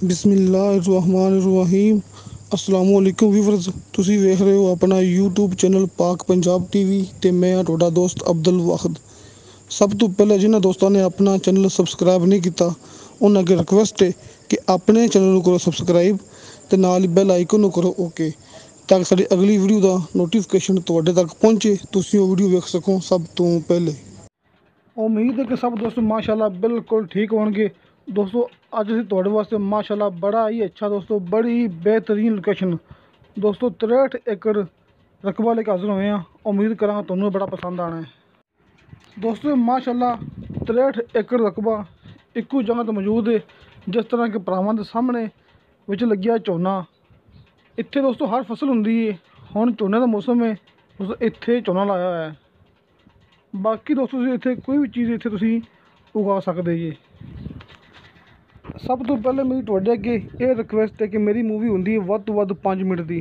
बिस्मिल्लाहिर्रहमानिर्रहीम अस्सलामुअलैकुम व्यूअर्स। ਤੁਸੀਂ ਵੇਖ ਰਹੇ ਹੋ ਆਪਣਾ YouTube ਚੈਨਲ ਪਾਕ ਪੰਜਾਬ ਟੀਵੀ ਤੇ ਮੈਂ ਹਾਂ ਤੁਹਾਡਾ ਦੋਸਤ ਅਬਦੁਲ ਵਾਹਿਦ। ਸਭ ਤੋਂ ਪਹਿਲਾਂ ਜਿਨ੍ਹਾਂ ਦੋਸਤਾਂ ਨੇ ਆਪਣਾ ਚੈਨਲ ਸਬਸਕ੍ਰਾਈਬ ਨਹੀਂ ਕੀਤਾ ਉਹਨਾਂ ਅੱਗੇ ਰਿਕੁਐਸਟ ਹੈ ਕਿ ਆਪਣੇ ਚੈਨਲ ਨੂੰ ਕਰੋ ਸਬਸਕ੍ਰਾਈਬ ਤੇ ਨਾਲ ਹੀ ਬੈਲ ਆਈਕਨ ਨੂੰ ਕਰੋ ਓਕੇ, ਤਾਂ ਕਿ ਸਾਡੀ ਅਗਲੀ ਵੀਡੀਓ ਦਾ ਨੋਟੀਫਿਕੇਸ਼ਨ ਤੁਹਾਡੇ ਤੱਕ ਪਹੁੰਚੇ, ਤੁਸੀਂ ਉਹ ਵੀਡੀਓ ਵੇਖ ਸਕੋ ਸਭ ਤੋਂ ਪਹਿਲੇ। उम्मीद है कि सब दोस्तों माशाल्लाह बिल्कुल ठीक होंगे। दोस्तों अज असीं तुहाडे वास्ते माशाल्लाह बड़ा ही अच्छा दोस्तों बड़ी ही बेहतरीन लोकेशन दोस्तों 63 एकड़ रकबा लेके हाजिर हुए हैं। उम्मीद करांगा तुहानूं बड़ा पसंद आना है। दोस्तों माशाल्लाह 63 एकड़ रकबा इक्को जगह तो मौजूद है। जिस तरह के भरावां दे सामने विच लग्या झोना, इत्थे दोस्तों हर फसल हुंदी है। हुण झोने दा मौसम है दोस्तों, इत्थे झोना लाया होया है। बाकी दोस्तों इत्थे कोई भी चीज़ इत्थे तुसीं उगा सकते जी। सब तो पहले मेरी तुहाडे अगे ये रिक्वेस्ट है कि मेरी मूवी हुंदी है वध तो वध 5 मिनट की,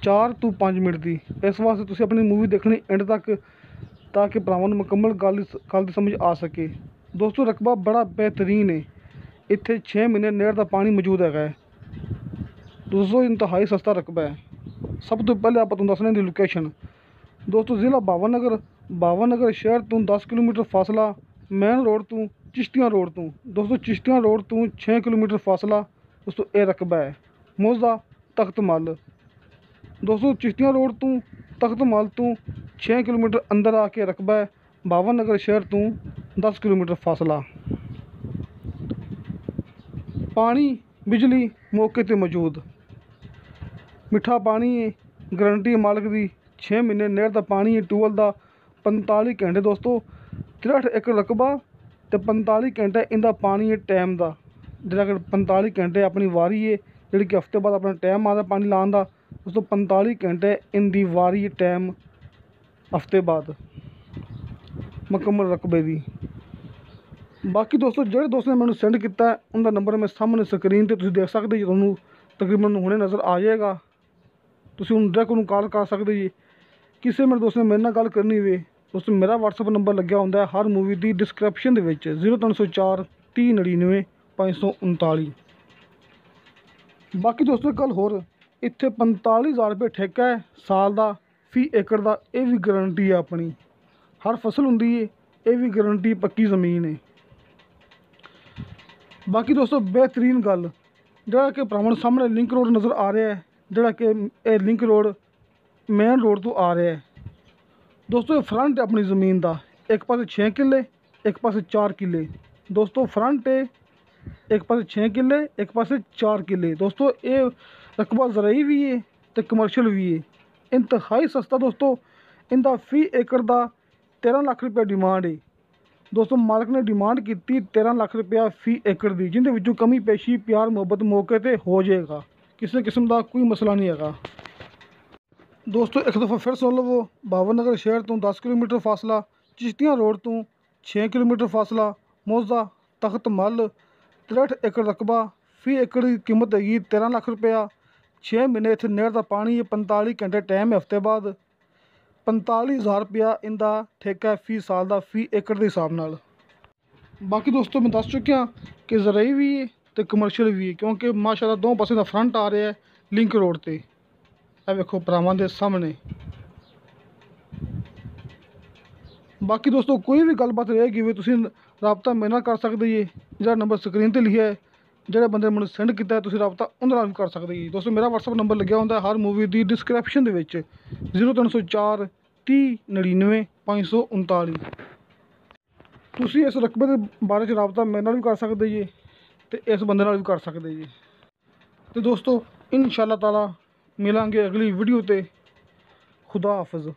4 ਤੋਂ 5 मिनट की। इस वास्ते तुसीं अपनी मूवी देखनी एंड तक, ताकि भरावां नूं मुकम्मल गल दी समझ आ सके। दोस्तों रकबा बड़ा बेहतरीन है। इत्थे 6 महीने नहर का पानी मौजूद है दोस्तों, इंतहाई सस्ता रकबा है। सब तो पहले आपां तुहानूं दसने दी लोकेशन दोस्तों जिला बावनगर शहर तो 10 किलोमीटर फासला, मेन रोड तो चिश्तियां रोड तो दोस्तों, चिश्तियां रोड तो 6 किलोमीटर फासला दोस्तों ये रकबा है। मौजा तख्त मल दोस्तों, चिश्तियां रोड तो तख्त मल तो 6 किलोमीटर अंदर आके रकबा है। बावनगर शहर तो 10 किलोमीटर फासला। पानी बिजली मौके पर मौजूद, मिठा पानी है, गारंटी मालिक की। 6 महीने नहर का पानी है, ट्यूबवैल का 45 घंटे दोस्तों 63 एकड़ रकबा तो 45 घंटे इनका पानी है टाइम का। जो 45 घंटे अपनी वारी है जी कि हफ्ते बाद अपना टाइम आता पानी लाने का दोस्तों, 45 घंटे इनकी वारी है टाइम हफ्ते बाद मुकम्मल रकबे की। बाकी दोस्तों जो दोस्तों ने मैंने सेंड किया उनका नंबर मैं सामने स्क्रीन पर देख सकते जी, तुहानूं तकरीबन हुणे नज़र आ जाएगा। तुसीं हुण डायरैक्ट उन्होंने कॉल कर सकते जी। किसी मेरे दोस्त ने मेरे नाल गल करनी होवे दोस्तों, मेरा WhatsApp नंबर लग्या हुंदा है हर मूवी की डिस्क्रिप्शन दे विच 0304 3099 539। बाकी दोस्तों गल होर, इत्थे 45,000 रुपये ठेका है साल का फी एकड़ का। ये भी गारंटी है अपनी, हर फसल हुंदी है, ये भी गारंटी पक्की ज़मीन है। बाकी दोस्तों बेहतरीन गल जिहड़ा कि भरावां नूं सामने लिंक रोड नज़र आ रहा है, जिहड़ा कि यह लिंक रोड मेन रोड तो आ रहा है दोस्तों। फ्रंट है अपनी ज़मीन का, एक पासे 6 किले एक पासे 4 किले दोस्तों। फ्रंट है एक पासे 6 किले एक पासे 4 किले दोस्तों। ये रकबा ज़राई भी है तो कमर्शियल भी है, इंतहाई सस्ता दोस्तों। इनका फी एकड़ का 13 लाख रुपया डिमांड है दोस्तों। मालिक ने डिमांड की 13 लाख रुपया फी एकड़ की, जिंदे विचों कमी पेशी प्यार मुहब्बत मौके पर हो जाएगा, किसी किस्म का कोई मसला नहीं है दोस्तों। एक दफ़ा फिर सुन लवो, बावनगर शहर तो 10 किलोमीटर फासला, चिश्तियां रोड तो 6 किलोमीटर फासला, मौजा तख्त मल 63 एकड़ रकबा, फी एकड़ की कीमत हैगी 13 लाख रुपया। 6 महीने इत्थे नहर का पानी है, 45 घंटे टाइम है हफ्ते बाद। 45,000 रुपया इनका ठेका है फी साल का, फी एकड़ के हिसाब नाल। बाकी दोस्तों मैं दस चुकिया कि ज़राई भी है तो कमर्शियल भी है, क्योंकि माशाल्लाह दो पासे का फ्रंट आ रहा है लिंक रोड पर। ਇਹ ਵੇਖੋ ਭਰਾਵਾਂ ਦੇ ਸਾਹਮਣੇ। बाकी दोस्तों कोई भी गलबात रहेगी वे तुसीं राबता मेरे नाल कर सकते जी, जो नंबर स्क्रीन पर लिखा है। जो बंदे मैंने सेंड किया तुसीं राबता उन्हां नाल भी कर सकते जी दोस्तों। मेरा WhatsApp नंबर लग्या हुंदा हर मूवी की डिस्क्रिप्शन दे विच 0304 3099 539। तुसीं इस रकबे के बारे च राबता मेरे नाल भी कर सकते जी ते इस बंदे नाल भी कर सकते जी। तो दोस्तों इंशाअल्लाह ताला मिलांगे अगली वीडियो ते। खुदा हाफिज़।